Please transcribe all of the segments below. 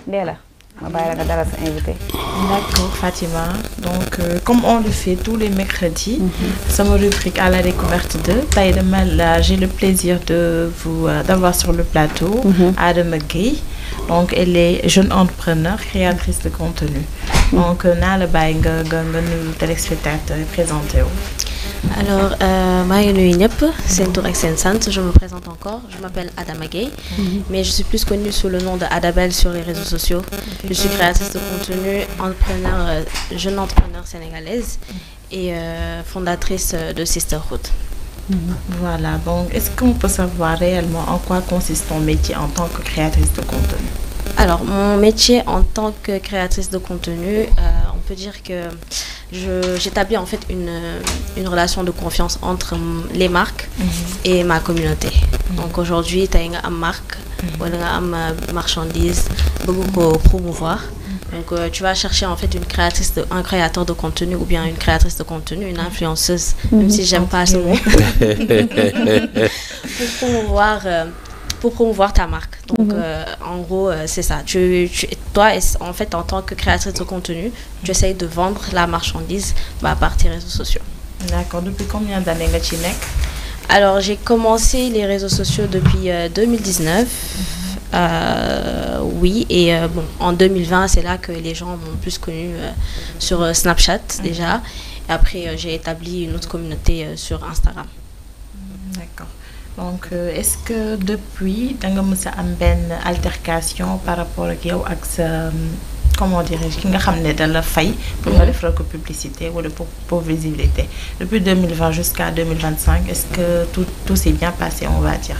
Ndella ma bàyyi la nga dalal sa invité. D'accord Fatima, donc comme on le fait tous les mercredis, sama rubrique à la découverte de tey dama j'ai le plaisir de vous d'avoir sur le plateau Adama Gueye. Donc elle est jeune entrepreneur, créatrice de contenu. Donc naa la bàyyi nga nuyu téléspectateur présenté wu. Alors, maa ngi nuyu ñëpp seen tur ak seen sant, je me présente encore, je m'appelle Adama Gueye, mais je suis plus connue sous le nom de Adabel sur les réseaux sociaux. Je suis créatrice de contenu, entrepreneur, jeune entrepreneur sénégalaise et fondatrice de Sisterhood. Voilà, donc est-ce qu'on peut savoir réellement en quoi consiste ton métier en tant que créatrice de contenu? Alors, mon métier en tant que créatrice de contenu, on peut dire que j'établis en fait une relation de confiance entre les marques et ma communauté. Donc aujourd'hui, tu as une marque, wala nga am marchandise, bëgg ko promouvoir. Donc tu vas chercher en fait un créateur de contenu ou bien une créatrice de contenu, une influenceuse, même si j'aime pas ce mot, pour promouvoir ta marque. Donc en gros c'est ça. Toi en fait en tant que créatrice de contenu, tu essayes de vendre la marchandise par tes réseaux sociaux. D'accord. Depuis combien d'années nga ci nekk? Alors j'ai commencé les réseaux sociaux depuis 2019. Oui, et bon, en 2020, c'est là que les gens m'ont plus connu sur Snapchat déjà. Et après, j'ai établi une autre communauté sur Instagram. D'accord. Donc, est-ce que depuis, tu as eu une altercation par rapport à sa, comment dirais-je, qui a la faille pour faire la publicité ou pour visibilité? Depuis 2020 jusqu'à 2025, est-ce que tout s'est bien passé, on va dire?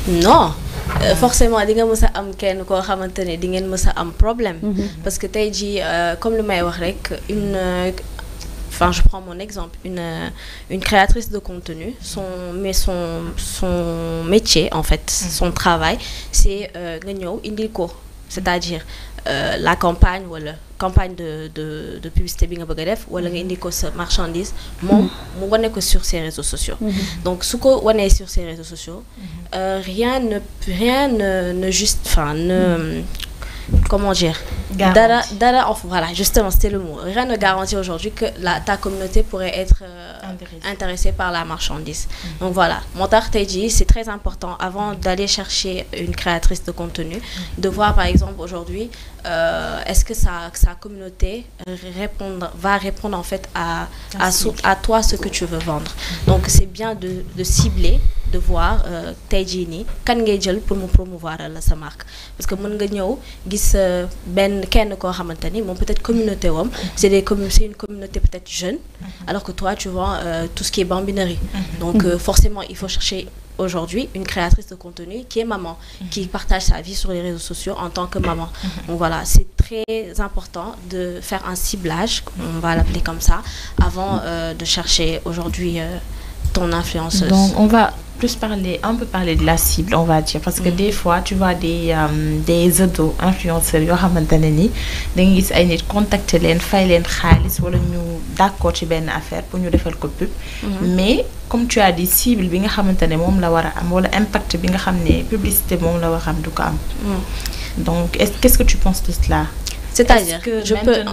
Non. Forcément di nga mës a am kenn koo xamante ne di ngeen mës a am problème parce que tey jii comme lu may wax rek enfin je prends mon exemple une créatrice de contenu son métier en fait son travail c'est nga ñëw indil ko c'est-à-dire la campagne wala campagne de publicité bi nga bëgg a def wala nga indi ko sa marchandise moom mu wane ko sur ses réseaux sociaux. Donc su ko wanee sur ses réseaux sociaux rien ne juste enfin ne comment dire dara voilà justement c'était le mot. Rien ne garantit aujourd'hui que ta communauté pourrait être intéressée par la marchandise. Donc voilà, moo tax tey jii c'est très important avant d'aller chercher une créatrice de contenu de voir par exemple aujourd'hui est-ce que sa communauté va répondre en fait à toi ce que tu veux vendre. Donc c'est bien de cibler, de voir tey jii nii kan ngay jël pour mu promouvoir la sa marque parce que mën nga ñëw gis benn kenn koo xamante ni moom peut-être communauté wam c'est une communauté peut-être jeune alors que toi tu vends tout ce qui est bambinerie. Donc forcément il faut chercher aujourd'hui une créatrice de contenu qui est maman, qui partage sa vie sur les réseaux sociaux en tant que maman. Donc voilà, c'est très important de faire un ciblage, on va l'appeler comme ça, avant de chercher aujourd'hui ton influenceuse. Donc on va un peu parler de la cible, on va dire, parce que des fois tu vois des auto-influenceurs yoo xamante ne ni da nga gis ay nit contacter leen fay leen xaalis wala ñu d'accord ci benn affaire pour ñu defal ko pub. Mais comme tu as dit cible bi nga xamante ne moom la war a am wala impact bi nga xam ne publicité moom la war a am du ko am. Donc qu'est-ce que tu penses de cela? C'est-à-dire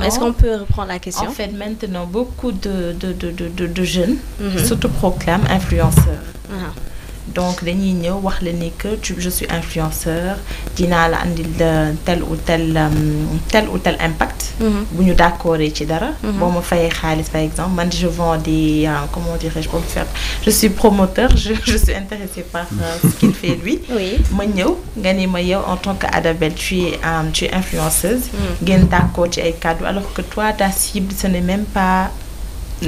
est-ce qu'on peut reprendre la question? En fait, maintenant, beaucoup de jeunes s'autoproclament influenceurs. Donc, dañuy ñëw wax la ni que je suis influenceur, dinaa la andil tel ou tel impact. Bu ñu d'accord ci dara. Boo ma fayee xaalis par exemple, man je vends des comment dirais-je pour faire. Je suis promoteur, je suis intéressée par ce qu'il fait lui. Oui. Ma ñëw nga ni ma yow en tant que Adabel tu es influenceuse. Ngeen d'accord ci ay cadeaux alors que toi ta cible ce n'est même pas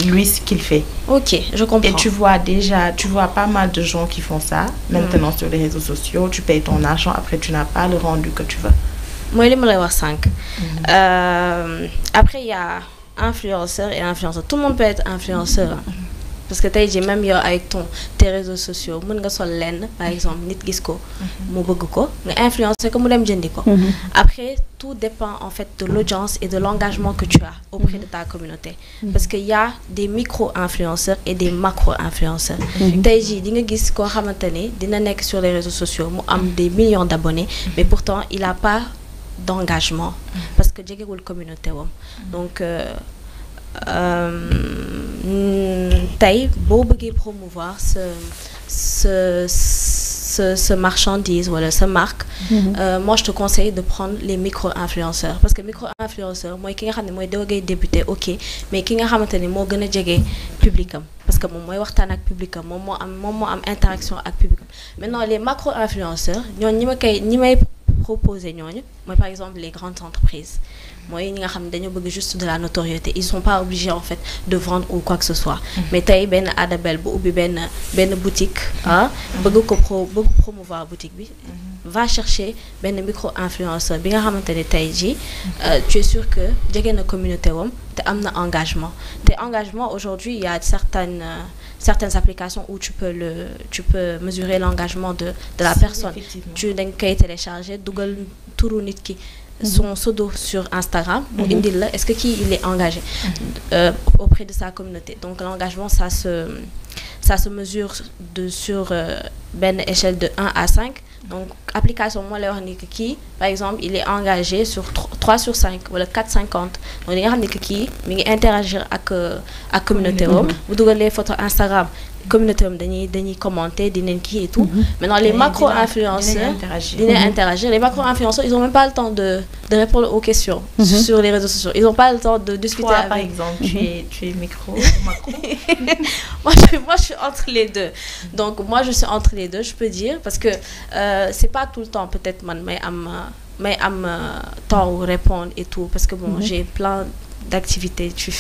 lui ce qu'il fait. Ok, je comprends. Et tu vois pas mal de gens qui font ça maintenant sur les réseaux sociaux, tu payes ton argent, après tu n'as pas le rendu que tu veux. Moi li ma lay wax sànq. Après il y a influenceur et influenceur. Tout le monde peut être influenceur. Parce que tey jii même yow avec tes réseaux sociaux mën nga sol lenn par exemple nit gis ko mu bëgg ko nga influencer ko mu dem jëndi ko. Après tout dépend en fait de l'audience et de l'engagement que tu as auprès de ta communauté. Parce que y a des micro-influenceurs et des macro-influenceurs. Tey jii di nga gis koo xamante ne dina nekk sur les réseaux sociaux mu am des millions d'abonnés mais pourtant il a pas d'engagement parce que jegewul communauté wam donc tey boo bëggee promouvoir ce marchandise wala sa marque moi je te conseille de prendre les micro-influenceurs parce que micro-influenceur mooy ki nga xam ne mooy doo ngay débuter ok mais ki nga xamante ni moo gën a jege publicam parce que moom mooy waxtaan ak publicam moom moo am interaction ak publicam maintenant les macro-influenceurs ñooñu ñi may proposer ñooñu mooy par exemple les grandes entreprises mooy ñi nga xam ne dañoo bëgg juste de la notoriété ils sont pas obligés en fait de vendre ou quoi que ce soit mais tey benn Adabel bu ubbi benn boutique bëgg promouvoir boutique bi va chercher benn micro-influenceur bi nga xamante ne tey jii tu es sûr que jege na communauté wam te am na engagement te engagement aujourd'hui il y a certaines applications où tu peux mesurer l'engagement de la personne tu dañ koy télécharger dugal turu nit ki son pseudo sur Instagram mu indil la est-ce que kii il est engagé auprès de sa communauté donc l'engagement ça se mesure sur benn échelle de 1 à 5 donc application moo lay wax ni que kii par exemple il est engagé sur 3 sur 5 wala 4/50 donc li nga xam ne que kii mi ngi interagir ak communauté wam bu dugalee photo Instagram communauté am dañuy commenter dinañ kii et tout maintenant les macro-influenceurs dinañ interagir les macro-influenceurs ils ont même pas le temps de répondre aux questions sur les réseaux sociaux ils ont pas le temps de discuter toi, avec par exemple tu es macro moi je suis entre les deux donc moi je suis entre les deux je peux dire parce que c'est pas tout le temps peut-être man may am temps où répondre et tout parce que bon j'ai plein d'activités tu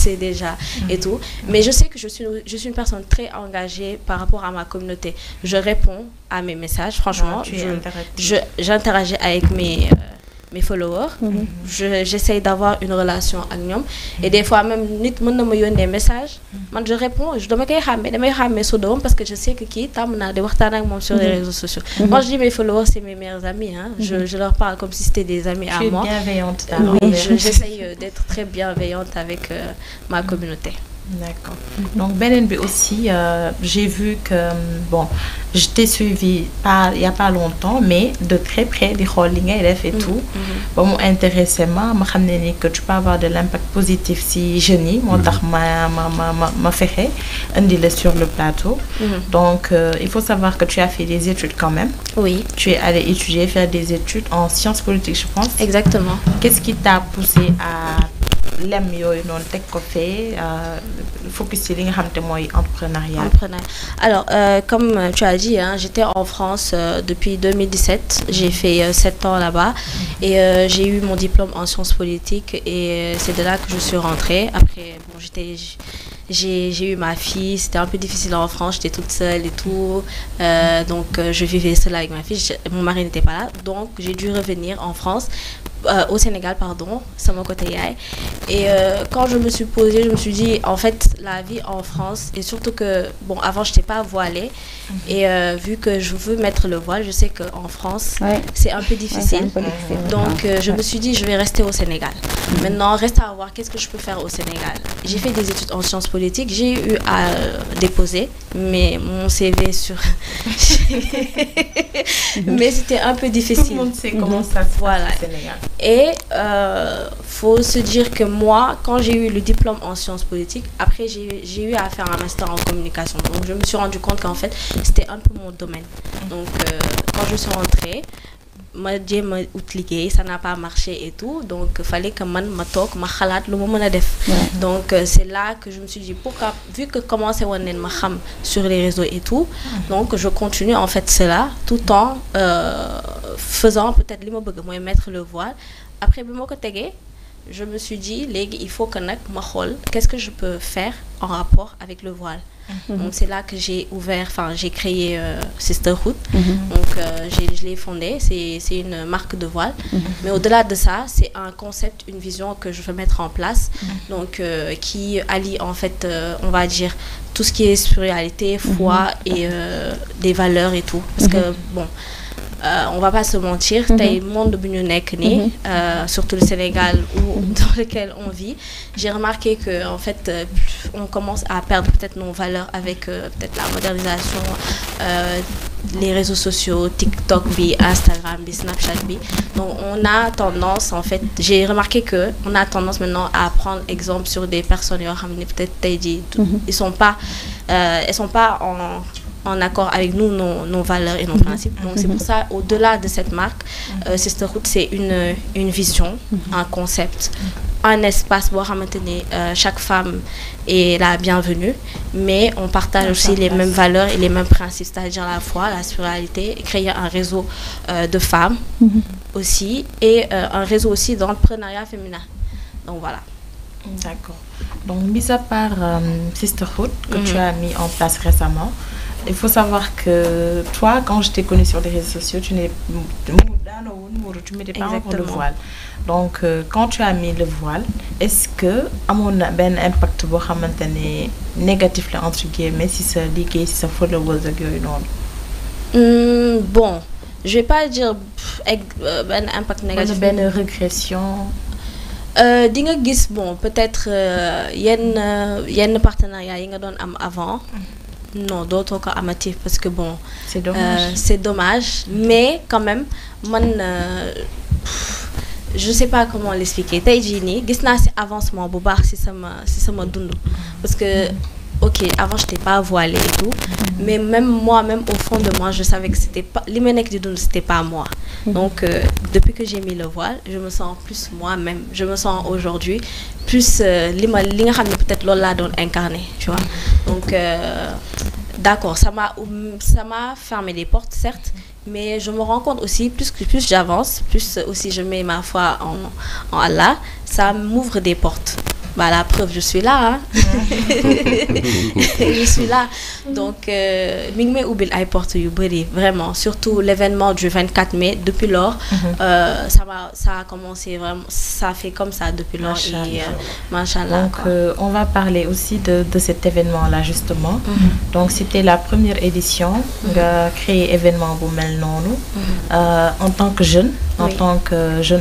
sais déjà et tout mais je sais que je suis une personne très engagée par rapport à ma communauté je réponds à mes messages franchement j'interagis avec mes followers j'essaye d'avoir une relation ak ñoom et des fois même nit mën na ma yónnee message man je réponds damay xàmmee sodoom parce que je sais que kii tàmm naa di waxtaan ak moom sur les réseaux sociaux quand je dis mes followers c'est mes meilleurs amis je leur parle comme si c'était des amis à moi. Tu es bienveillante oui j'essaye d'être très bienveillante avec ma communauté. D'accord. Donc beneen bi aussi j'ai vu que bon je t'ai suivi il y a pas longtemps mais de très près di xool li ngay def et tout ba mu intéressé ma xam ne ni que tu peux avoir de l'impact positif si jeunes yi moo tax ma fexe indi la sur le plateau donc il faut savoir que tu as fait des études quand même. Oui. Tu es allé faire des études en sciences politiques je pense. Exactement. Qu'est-ce qui t'a poussé à lem yooyu noonu teg ko fee focus ci li nga xam te mooy entrepreneuriat. Alors comme tu as dit j'étais en France depuis 2017 j'ai fait 7 ans là-bas et j'ai eu mon diplôme en sciences politiques et c'est de là que je suis rentrée après bon j'ai eu ma fille c'était un peu difficile en France j'étais toute seule et tout donc je vivais seule avec ma fille mon mari n'était pas là donc j'ai dû revenir en France au Sénégal pardon sama côté yaay et quand je me suis posée je me suis dit en fait la vie en France et surtout que bon avant j'étais pas voilée et vu que je veux mettre le voile je sais que en France c'est un peu difficile donc je me suis dit je vais rester au Sénégal maintenant reste à voir qu'est-ce que je peux faire au Sénégal j'ai fait des études en sciences politiques j'ai eu à déposer mais mon CV sur mais c'était un peu difficile. Tout le monde sait comment ça se passe au Sénégal. Et faut se dire que moi quand j'ai eu le diplôme en sciences politiques après j'ai eu à faire un master en communication donc je me suis rendu compte qu'en fait c'était un peu mon domaine donc quand je suis rentrée ma jéem a ut liggéey ça n'a pas marché et tout donc fallait que man ma toog ma xalaat lu ma mën a def donc c'est là que je me suis dit pourquoi vu que commencé woon neen ma xam sur les réseaux et tout donc je continue en fait cela tout en faisant peut-être li ma bëgg mooy mettre le voile après bi ma ko tegee je me suis dit léegi il faut que nag ma xool qu'est-ce que je peux faire en rapport avec le voile donc c'est là que j'ai créé Sisterhood donc je l'ai fondé c'est une marque de voile mais au-delà de ça c'est un concept une vision que je veux mettre en place donc qui allie en fait on va dire tout ce qui est spiritualité foi et des valeurs et tout parce que bon on va pas se mentir tey monde bu ñu nekk nii surtout le Sénégal dans lequel on vit j'ai remarqué que en fait on commence à perdre peut-être nos valeurs avec peut-être la modernisation les réseaux sociaux, TikTok, Instagram, Snapchat. Donc on a tendance, en fait, j'ai remarqué que on a tendance maintenant à prendre exemple sur des personnes qui peut-être ils sont pas en accord avec nous, nos valeurs et nos principes. Donc c'est pour ça, au-delà de cette marque, Sisterhood, c'est une vision, un concept, un espace pour maintenir chaque femme est la bienvenue, mais on partage aussi les mêmes valeurs et les mêmes principes, c'est-à-dire la foi, la spiritualité, créer un réseau de femmes aussi, et un réseau aussi d'entrepreneuriat féminin. Donc voilà. D'accord. Donc, mis à part Sisterhood, que tu as mis en place récemment, il faut savoir que toi, quand je t'ai connue sur les réseaux sociaux, tu n'étais pas encore le voile. Donc, quand tu as mis le voile, est-ce que a un impact négatif là, entre guillemets, si ça ligue, si ça faut le voile? Bon, je vais pas dire un impact négatif. Une régression. Dinga gis, bon, peut-être yenn partenariat yi nga doon am avant. Non, d'autres encore amatifs parce que bon, c'est dommage, mais quand même je sais pas comment l'expliquer. Tey jii nii gis naa ci avancement bu baax ci sama dund parce que ok, avant j'étais pas voilée et tout, mais même moi-même au fond de moi je savais que c'était pas li ma nekk di dund, c'était pas moi. Donc depuis que j'ai mis le voile, je me sens plus moi-même. Je me sens aujourd'hui plus li nga xam ne peut-être loolu laa doon incarné, tu vois. Donc d'accord, ça m'a fermé des portes certes, mais je me rends compte aussi plus j'avance, plus aussi je mets ma foi en Allah, ça m'ouvre des portes. Bah, la preuve, je suis là. Hein? Je suis là. Donc, Mingme Oubil a porté vraiment. Surtout l'événement du 24 mai. Depuis lors, ça a commencé vraiment. Ça fait comme ça depuis lors. Machallah. Donc, on va parler aussi de cet événement-là, justement. Donc, c'était la première édition. Créer événement pour Melnonou. En tant que jeune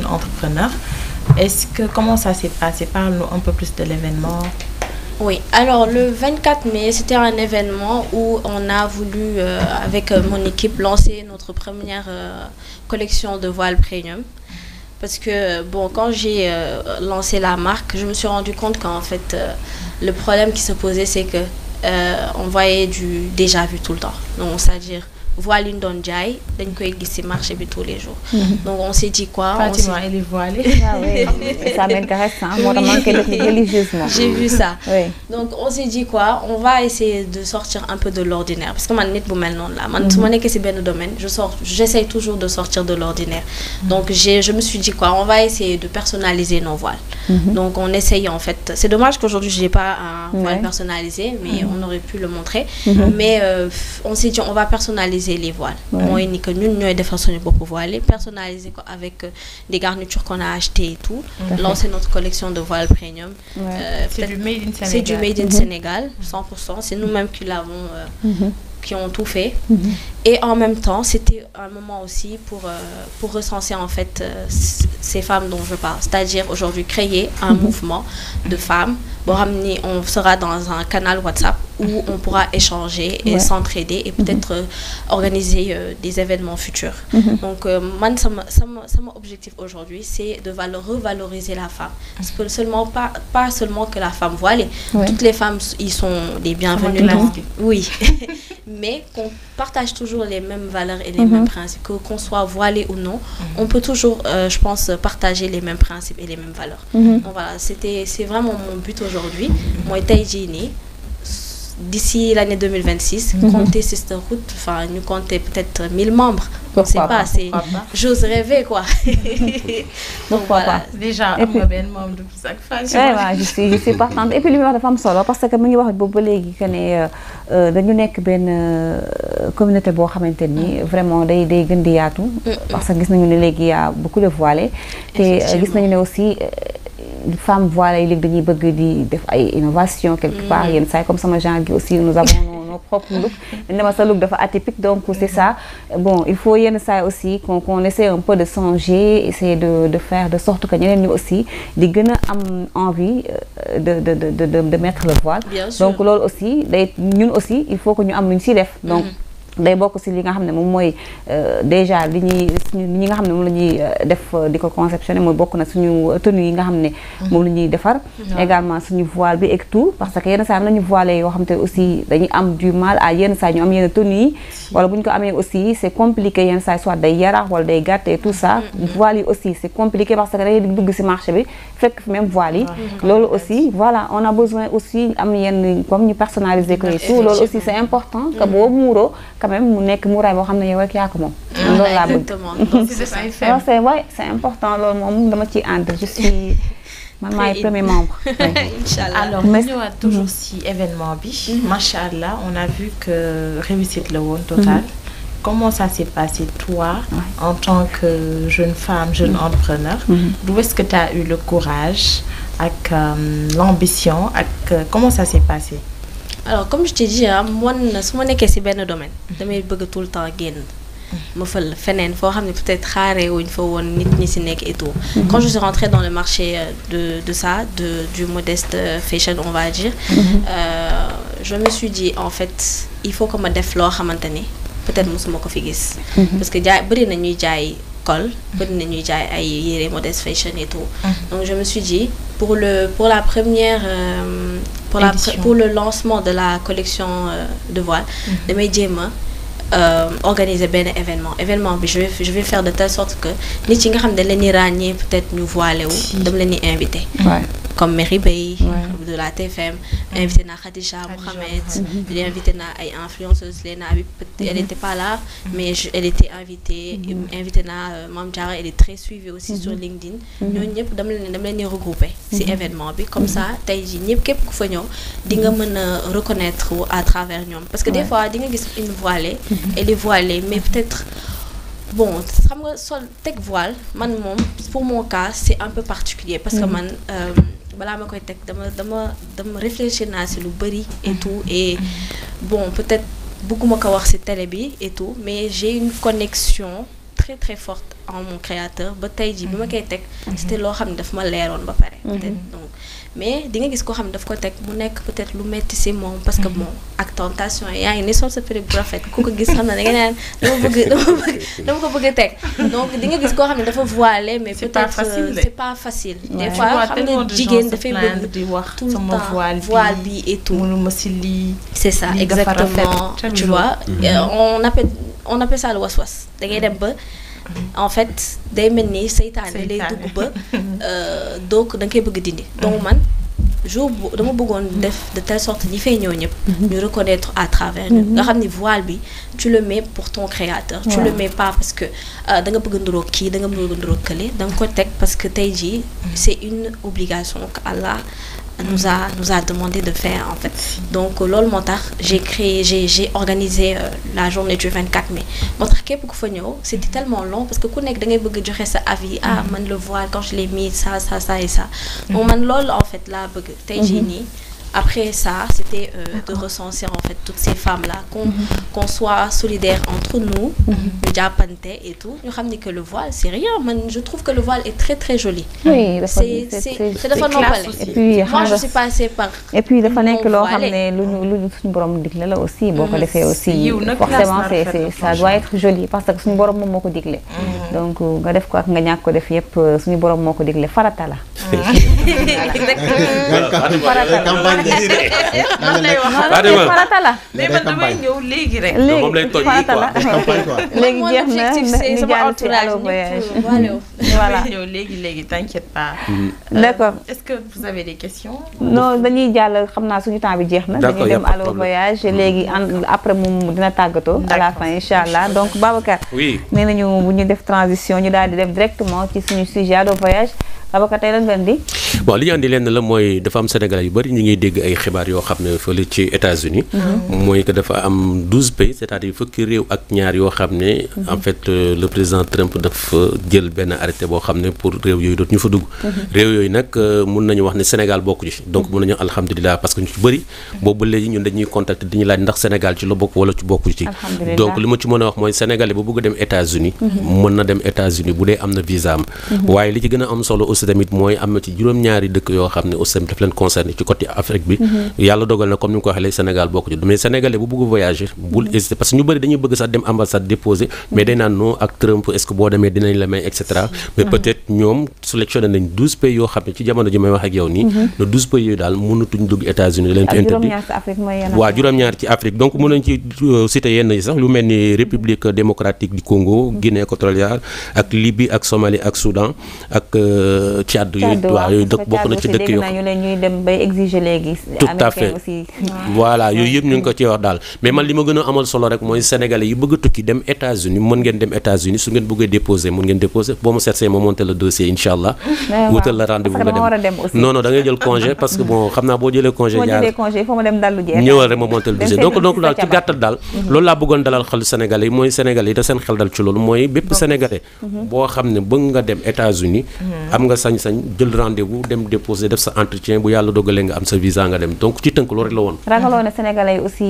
entrepreneur. Comment ça s'est passé? Parle-nous un peu plus de l'événement. Oui, alors le 24 mai, c'était un événement où on a voulu, avec mon équipe, lancer notre première collection de voiles premium. Parce que, bon, quand j'ai lancé la marque, je me suis rendu compte qu'en fait, le problème qui se posait, c'est que on voyait du déjà vu tout le temps. Donc, c'est-à-dire voile une donne jaay dañ koy gis ci marché bi tous les jours. Donc on s'est dit quoi? Fatima, elle est voilée. Ah oui, ça m'intéresse, hein. Moi, religieusement. J'ai vu ça. Oui. Donc on s'est dit quoi? On va essayer de sortir un peu de l'ordinaire parce que man nit bu mel non là, man su ma nekkee ci benn domaine, j'essaye toujours de sortir de l'ordinaire. Donc je me suis dit quoi? On va essayer de personnaliser nos voiles. Donc on essaye en fait. C'est dommage qu'aujourd'hui je n'ai pas un voile personnalisé, mais on aurait pu le montrer. Mais on s'est dit on va personnaliser les voiles. Moi ni que ñun ñoy défar suñu bop voilé, personnaliser ko avec des garnitures qu'on a achetées et tout, lancer notre collection de voiles premium. C'est du made in Sénégal. C'est du made in Sénégal 100%, c'est nous-mêmes qui l'avons qui ont tout fait. Et en même temps, c'était un moment aussi pour recenser en fait ces femmes dont je parle. C'est-à-dire aujourd'hui créer un mouvement de femmes. On sera dans un canal WhatsApp où on pourra échanger et s'entraider et peut-être organiser des événements futurs. Donc, mon objectif aujourd'hui, c'est de revaloriser la femme. Parce que pas seulement que la femme voilée. Toutes les femmes, ils sont les bienvenues. Oui. Mais qu'on partage toujours les mêmes valeurs et les mêmes principes. Qu'on soit voilé ou non, on peut toujours, je pense, partager les mêmes principes et les mêmes valeurs. Donc voilà, c'est vraiment mon but aujourd'hui. Moi, Taïjini, d'ici l'année 2026, compter Sisterhood, enfin, nous compter peut-être 1000 membres. On ne sait pas, j'ose rêver quoi. Donc voilà. Déjà, on a bien membre de chaque phase. Oui, je suis partante. Et puis, le de femmes solo, parce que je suis beaucoup que dañu nekk benn communauté boo xamante ni vraiment day gën di yaatu parce que gis nañu ne léegi y a beaucoup de voilés te gis nañu ne aussi femmes voilées yi léegi dañuy bëgg di def ay innovation quelque part yenn saa comme sama genre gi aussi nous avons nos propres looks dama sa look dafa atypique donc c'est ça. Bon, il faut yenn saa aussi qu'on essaie un peu de changer, essayer de faire de sorte que ñeneen ñi aussi di gën a am envie de mettre le voile. Donc loolu aussi day ñun aussi il faut que ñu am lu ñu ci def donc day bokk ci li nga xam ne moom mooy déjà li ñi nga xam ne moom la ñuy def di ko conceptionner mooy bokk na suñu tenue yi nga xam ne moom la ñuy defar également suñu voile bi et tout parce que yenn saa am nañu voilé yoo xam te aussi dañuy am du mal à yenn saa ñu am yenn tenue yi wala bu ñu ko amee aussi c'est compliqué yenn saa soit day yaraax wala day gàtt et tout ça voile yi aussi c'est compliqué parce que day dugg ci marché bi fekk fi même voile yi loolu aussi voilà on a besoin aussi am yenn comme ñu personnaliser ko et tout loolu aussi c'est important que boo muuroo quand même mu nekk muuraay boo xam ne yow rek yaa ko moom loolu laa bëgg c'est important loolu moom dama ciy ànd je suis man maay premier membre Inch'Allah. Alors ñu ñëwaat toujours ci événement bi machallah on a vu que réussite la woon totale. Comment ça s'est passé toi en tant que jeune femme, jeune entrepreneur? D'où est-ce que tu as eu le courage ak l'ambition ak comment ça s'est passé? Alors comme je t'ai dit moi su ma nekkee ci benn domaine damay bëgg tout le temps génn ma fël feneen foo xam ne peut-être xaaree wuñ fa woon nit ñi ci nekk et tout. Quand je suis rentrée dans le marché du modeste fashion on va dire je me suis dit en fait il faut que ma def loo xamante ni peut-être mosuma ko fi gis parce que bëri na ñuy jaay col bëri na ñuy jaay ay yére modeste fashion et tout donc je me suis dit pour la première pour le lancement de la collection de voile damay jéem a organiser benn événement bi je vais faire de telle sorte que nit yi nga xam ne dañ leen di ràññee peut-être ñu voilé wu dama leen di invité comme Mary Bey de la TFM invité naa Khadija Mohamed invité naa ay influenceuses Léna Habib elle était pas là mais elle était invitée invité naa Mame Diarra elle est très suivie aussi sur LinkedIn ñooñu ñëpp dama leen di regrouper ci événement bi comme ça tey jii ñëpp képp ku fa ñëw di nga mën a reconnaître à travers ñoom parce que des fois di nga gis une voilée elle est voilée mais peut-être bon xam nga sol teg voile man moom pour mon cas c'est un peu particulier parce que man balaa ma koy teg dama réfléchir naa ci lu bari et tout et bon peut-être bëgguma ko wax ci télé bi et tout mais j'ai une connexion très très forte en mon créateur ba tey jii bi ma koy teg c'était loo xam ne daf ma leeroon ba pare peut-être donc mais di nga gis koo xam ne daf ko teg mu nekk peut-être lu metti ci moom parce que bon ak tentation yaa ngi ni sol sa prix bu rafet ku ko gis xam na da nga naan dama ko bëgg a teg donc di nga gis koo xam ne dafa voilé mais peut-être c'est pas facile des fois xam ne jigéen dafay bëgg di wax tout le sama temps voile bi et tout mënuma ci lii c'est ça exactement tu vois on appelle ça le was-was da ngay dem ba en fait day mel ni seytaane lay dugg ba donc da nga koy bëgg dindi donc man jour dama bëggoon def de telle sorte ñi fay ñëw ñëpp ñu reconnaître à travers ñu nga xam ni voile bi tu le mets pour ton créateur tu le mets pas parce que da nga bëgg nduroog kii da nga bëgg nduroog kële da nga ko teg parce que tey jii c'est une obligation que Allah nous a demandé de faire en fait donc loolu moo tax j'ai organisé la journée du 24 mai moo tax képp ku fa ñëw c'était tellement long parce que ku nekk da ngay bëgg joxe sa avis man le voile quand je l'ai mis ça et ça donc man loolu en fait laa bëgg tey jii nii après ça c'était de recenser en fait toutes ces femmes là qu'on soit solidaires entre nous ñu jàppante et tout ñu xam ni que le voile c'est rien man je trouve que le voile est très très joli c'est dafa noppale et puis moi je suis passée par et puis dafa nekk loo xam ne lu ñu suñu borom digle la aussi boo ko defee aussi forcément c'est ça doit être joli parce que suñu borom moom moo ko digle donc nga def ko ak nga ñàkk ko def yépp suñu borom moo ko digle farata la man lay wax farata la mais man damay ñëw léegi rek moom lay toj léegi jeex na ñu jàll ci Allo Voyage voilà ñëw léegi t'inquiète pas d'accord est-ce que vous avez des questions non dañuy jàll xam naa suñu temps bi jeex na dañuy dem Allo Voyage léegi après moom dina tàggatoo à la fin inchallah donc Babacar oui nee nañu bu ñu def transition ñu daal di dem directement ci suñu sujet Allo Voyage Babacar tey lan ngeen di bon li ñu andi leen la mooy dafa am Sénégalais yu bëri ñu ngi dégg ay xibaar yoo xam ne fële ci États-Unis mooy que dafa am 12 pays c'est-à-dire fukki réew ak ñaar yoo xam ne en fait le président Trump dafa jël benn arrêté boo xam ne pour réew yooyu dootu ñu fa dugg réew yooyu nag mun nañu wax ne Sénégal bokku ci donc mun nañu alhamdulilah parce que ñu ci bëri boobu ba léegi ñun dañuy contacter dañuy laaj ndax Sénégal ci la bokk wala ci bokku ci donc li ma ci mën a wax mooy Sénégalais bu bëgg dem États-Unis mën na dem États-Unis bu dee am na visa am waaye li ci gën a am solo aussi tamit mooy am na ci juróom-ñaari ñaari dëkk yoo xam ne aussi daf leen concerné ci côté Afrique bi yàlla dogal na comme ni nga ko waxee léegi Sénégal bokk ci mais sénégalais bu bëgg voyager bul hésiter parce que ñu bëri dañuy bëgg sax dem ambassade déposer mais day naan non ak Trump est-ce que boo demee dinañ la may et cetera mais peut-être ñoom sélectionné nañ 12 pays yoo xam ne ci jamono ji may wax ak yow nii le 12 pays yooyu daal mënatuñ dugg États-Unis leen fi interdit waaw juróom-ñaar ci Afrique donc mën nañ ci citer yenn yi sax lu mel ni République démocratique du Congo Guinée équatoriale ak Libye ak Somalie ak Soudan ak Tchad yooyu waaw yooyu dëkk bokk na ci dëkk yoo ñuy dem bay exiger léegi tout à fait voilà yooyu yëpp ñu ngi ko ci wax daal mais man li ma gën a amal solo rek mooy sénégalais yi bëgg a tukki dem États-Unis mën ngeen dem États-Unis su ngeen bëggee déposer mën ngeen déposer boo ma seetsee ma monter le dossier incha allah wutal la rendez-vous nga dem non non da ngay jël congé parce que bon xam naa boo jëlee congé ñëwal rek ma monter le dossier donc daal ci gàttal daal loolu laa bëggoon dalal xel sénégalais yi mooy sénégalais yi da seen xel dal ci loolu mooy bépp sénégalais boo xam ne bëgg nga dem États-Unis am nga sañ-sañ jël rendez-vous dem déposer def sa entretien bu yàlla dogalee nga am sa visa nga dem donc ci tënk loolu rek la woon ragaloo ne sénégalais yi aussi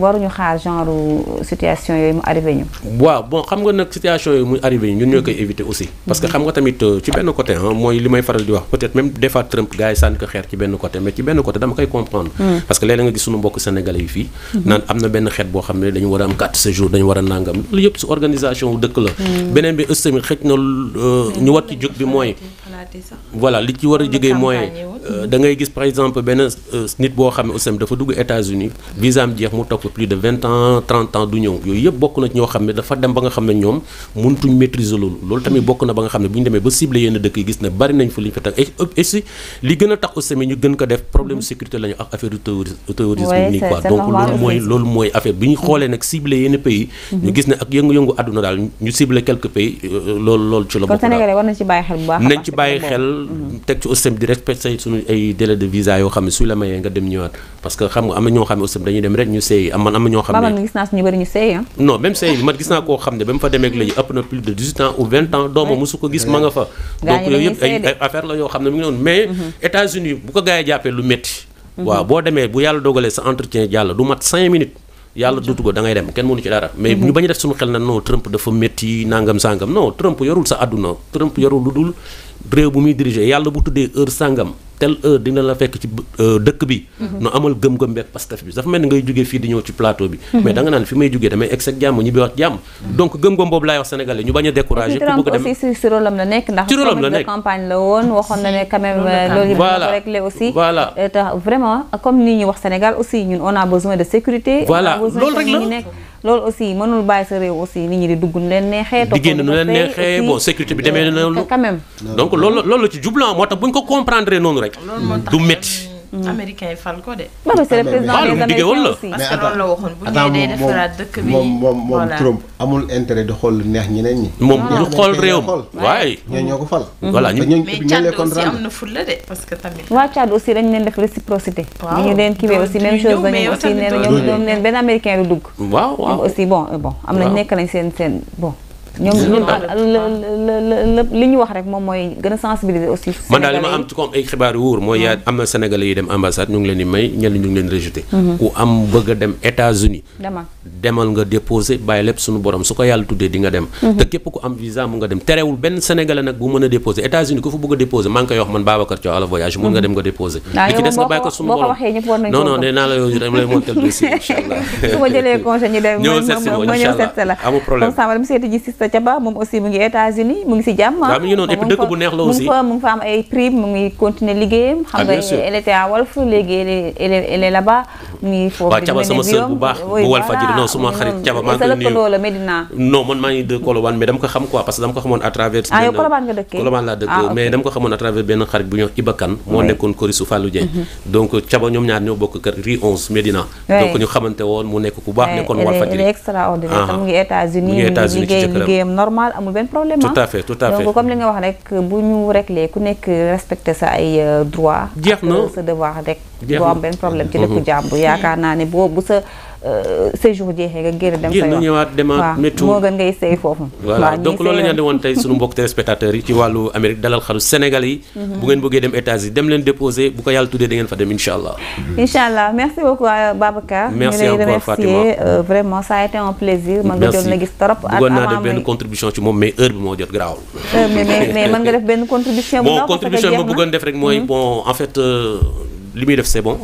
waruñu xaar genre situation yooyu mu arrivé ñu waaw bon xam nga nag situation yooyu muy arrivé ñun ñoo koy éviter aussi parce que xam nga tamit ci benn côté mooy li may faral di wax peut-être même des fois Trump gars yi sànni ko xeer ci benn côté mais ci benn côté dama koy comprendre parce que léeg-léeg nga gis suñu mbokk sénégalais yi fii naan am na benn xeet boo xam ne dañu war a am carte séjour dañu war a nangam loolu yëpp su organisation dëkk la beneen bi aussi tamit xëj na ñu war ci jóg bi mooy voilà li ci war a jógee mooy da ngay gis par exemple benn nit boo xam ne aussi dafa dugg États-Unis visa am jeex mu toog plus de 20 ans 30 ans du ñëw yooyu yëpp bokk na ci ñoo xam ne dafa dem ba nga xam ne ñoom mënutuñ maîtriser loolu tamit bokk na ba nga xam ne bu ñu demee ba ciblé yenn dëkk yi gis ne bari nañ fa li ñu fa teg et si li gën a tax aussi ñu gën ko def problème sécurité la ñu ak affaire terrorisme nii quoi donc loolu mooy affaire bi ñu xoolee nag ciblé yenn pays ñu gis ne ak yëngu-yëngu àdduna daal ñu ciblé quelques pays loolu ci la bokk daal nañ ci bàyyi xel teg ci aussi di respecter suñu ay délai de visa yoo xam ne su la mayee nga dem ñëwaat parce que xam nga am na ñoo xam ne aussi dañuy dem rek ñu seey am na ñoo xam ne gis naa suñu bëri ñu seey non même seey bi man gis naa koo xam ne ba mu fa demee léegi ëpp na plus de 18 ans ou 20 ans dooma mosu ko gis ma nga fa donc yooyu yëpp ay affaire la yoo xam ne mu ngi noonu mais États-Unis bu ko gars yi jàppee lu métti waaw boo demee bu yàlla dogalee sa entretien jàll du mat 5 minutes yàlla duutu ko da ngay dem kenn mënu ci dara mais ñu bañ a def suñu xel na non Trump dafa métti nangam sangam non Trump yorul sa àdduna Trump yorul lu dul réew bu muy diriger yàlla bu tuddee heure sangam telle heure dina la fekk ci dëkk bi no amal gëm-gëm beeg pastef bi dafa mel ni ngay jógee fii di ñëw ci plateau bi mais da nga naan fi may jógee damay egg ak jàmm ñibbi wax jàmm donc gëm-gëm boobu laay wax sénégalais ñu bañ a découragé ku bëgg a dem aussi si rôle am la nekk ndax promesse de campagne la woon waxoon na ne quand même loolu yëpp ko réglé aussi voilà tax vraiment comme ni ñu wax Sénégal aussi ñun on a besoin de sécurité voilà loolu rek la loolu aussi mënul bàyyi sa réew aussi nit ñi di dugg nu leen neexee di génn nu leen neexee bon sécurité bi demee na loolu quand même donc loolu la ci jublan moo tax bu ñu ko comprendre noonu rek du métti américain yi fal ko de. ba c'est le président des Américains aussi. parce que loolu la waxoon bu ñëwee day defaraat dëkk bi moom Trump amul intérêt di xool neex ñeneen ñi. moom du xool réew waaye ñoo ko fal. voilà mais Tchad aussi am na fulla de parce que tamit. waa Tchad aussi dañ leen def réciprocité. waaw ñu leen kiiwee aussi même chose dañu aussi nee na ñoom leen benn américain du dugg. waaw waaw aussi bon am nañ nekk nañ seen bon. ñoom li ñu wax rek moom mooy gën a sensibiliser aussi. man daal li ma am ci comme ay xibaar yu wóor mooy yaa am na sénégalais yi dem ambassade ñu ngi leen di may ñenn ñu ngi leen rejeté. ku am bëgg a dem États-Unis demal nga déposé bàyyi lépp suñu borom su ko yàlla tuddee di nga dem. te képp ku am visa mu nga dem terewul benn sénégalais nag bu mën a déposé États-Unis ku fa bëgg a déposé maa ngi koy wax man Babacar Thiaw à la voyage mun nga dem nga déposé. li ci des nga bàyyi ko suñu borom non non nee naa la yow dama lay montel dossier incha allah. su ma jëlee congé ñu dem ñëw seet si ma incha allah amul problème Thiaba moom aussi mu ngi États-Unis mu ngi si jàmm. waaw mi ngi noonu et puis dëkk bu neex la aussi mu ngi fa am ay prime mu ngi continuer liggéeyam. xam nga elle était à Walf léegi elle est là-bas. mu ngi foofu waaw Thiaba sama sœur bu baax bu Walfadjri non suma xarit Thiaba maa ngi koy nuyu la Medina. non man maa ngi de Colobane mais dama ko xam quoi parce que dama ko xamoon à travers. yow Colobane nga dëkkee Colobane laa dëkk mais dama ko xamoon à travers benn xarit bu ñuy wax Iba Kane moo nekkoon Korisu Fallou Dieng. donc Thiaba ñoom ñaar ñoo bokk kër Rue 11 Medina. donc ñu xamante woon mu nekk ku baax nekkoon Walfadjri. elle est extraordinaire mu ngi États-Unis mu ngi liggéeyam normal amul benn problème. tout à fait donc comme li nga wax rek bu ñu réglé ku nekk respecté sa ay droit. jeex na sa devoir rek. doo am benn problème ci dëkku jàmbur yaakaar naa ne bu sa séjour jeexee nga génn dem sa yoon ñëwaat demaat météo moo gën ngay sëy foofu. voilà donc loolu la ñu andi woon tey sunu mbokk téléspectateurs yi ci wàllu Amérique dalal xalu Sénégal yi. bu ngeen bëggee dem États-Unis dem leen déposer bu ko yàlla tuddee da ngeen fa dem incha allah. incha allah merci beaucoup Babacar. merci encore Fatima vraiment ça a été un plaisir. man nga jot na gis trop. bëggoon naa def benn contribution ci moom mais heure bi moo jot garaawul. mais mën nga def benn contribution. bon contribution bi ma bëggoon def rek mooy bon en fait. li muy def c'est bon.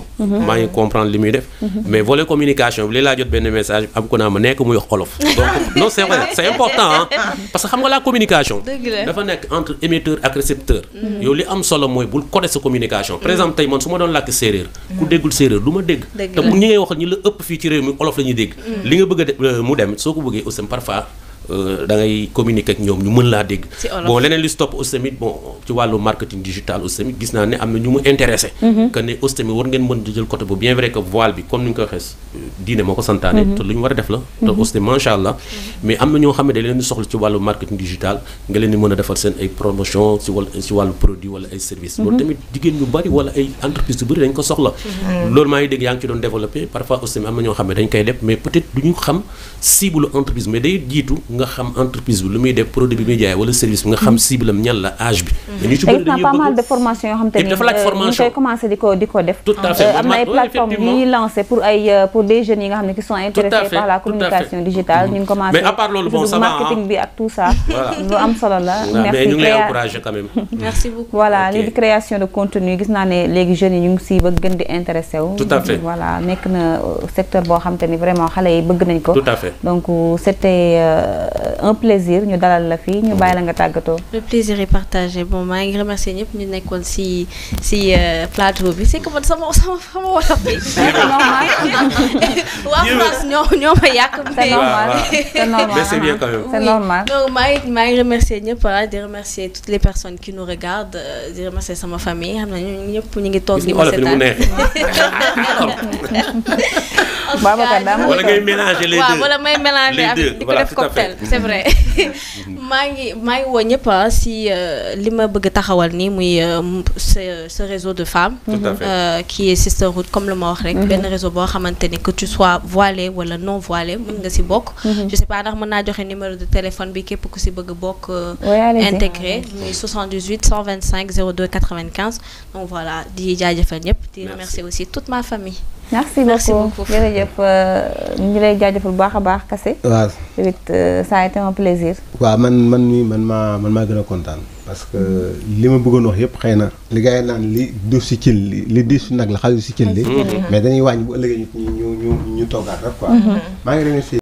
maa ngi comprendre li muy def. mais volet communication bi li laa jot benn message am ko naa ma nekk muy wax olof. donc non c'est vrai c'est important hein parce que xam nga la communication. dafa nekk entre émetteur ak récepteur. yow li am solo mooy bul coder sa communication. par exemple tey man su ma doon làkk séeréer. ku déggul séeréer du ma dégg. te bu ñi ngay wax ñi la ëpp fii ci réew mi olof la ñuy dégg. li nga bëgg a mu dem soo ko bëggee aussi parfois. da ngay communiquer ak ñoom ñu mën laa dégg. bon leneen li stop aussi tamit bon ci wàllu marketing digital aussi tamit gis naa ne am na ñu mu intéressé. que ne aussi tamit war ngeen mën di jël côté bu bien vrai que voile bi comme ni nga ko waxee diine moo ko santaane. te lu ñu war a def la. te aussi tamit macha allah mais am na ñoo xam ne da leen di soxla ci wàllu marketing digital nga leen di mën a defal seen ay promotion ci wàllu produit wala ay services. loolu tamit jigéen ñu bari wala ay entreprises yu bari dañ ko soxla. loolu maa ngi dégg yaa ngi ci doon développé parfois aussi tamit am na ñoo xam ne dañ koy def mais peut-être du ñu xam cible entreprise mais day jiitu nga xam entreprise bi lu muy def produit bi muy jaay wala service bi nga xam cible am ñan la âge bi. mais ñu ci bëri dañuy bëgg pas mal de formation yoo xam te ni dafa laaj formation ñu koy commencé di ko def. tout à fait am na ay plateformes yu ñuy lancé pour des jeunes yi nga xam ne qui sont intéressés par la communication digitale. ñu ngi commencé mais à part loolu bon ça va marketing bi ak tout ça. lu am solo la. merci mais ñu ngi lay encouragé quand même. merci beaucoup. voilà lii di création de contenu gis naa ne léegi jeunes yi ñu ngi si ba gën di intéressé wu. tout à fait voilà nekk na secteur boo xam te ni vraiment xale yi bëgg nañ ko. tout à fait donc c'était un plaisir ñu dalal la fii ñu bàyyi la nga tàggatoo. le plaisir est partagé bon maa ngi remercier ñëpp ñu nekkoon si plateau bi c'est que man sama wolof bi. c'est normal. waa France ñoo ma yàq. c'est normal c'est normal mais c'est bien quand même. c'est normal. donc maa ngi remercier ñëpp di remercier toutes les personnes qui nous regardent di remercier sama famille xam na ñëpp ñu ngi toog di ma seetaan. Babacar daa wala ngay mélanger les deux waaw wala may mélanger avec di ko def cocktail c'est vrai. maa ngi woo ñëpp si li ma bëgg taxawal nii muy ce réseau de femmes. qui est Sisterhood comme le ma wax rek. benn réseau boo xamante ni que tu sois voilé wala non voilé mën nga si bokk. je sais pas ndax mën naa joxe numéro de téléphone bi képp ku si bëgg bokk. intégré muy 78 125 02 95 donc voilà di jaajëfal ñëpp. di remercier aussi toute ma famille. merci beaucoup jërëjëf ñu ngi lay jaajëfal bu baax a baax Kassé. waaw ça a été un plaisir. waaw man maa gën a kontaan parce que li ma bëggoon wax yëpp xëy na li gars yi naan li duuf si cin li diis si nag la xaju si cin li mais dañuy wàññi bu ëllëgee ñu toggaat rek quoi. maa ngi remercier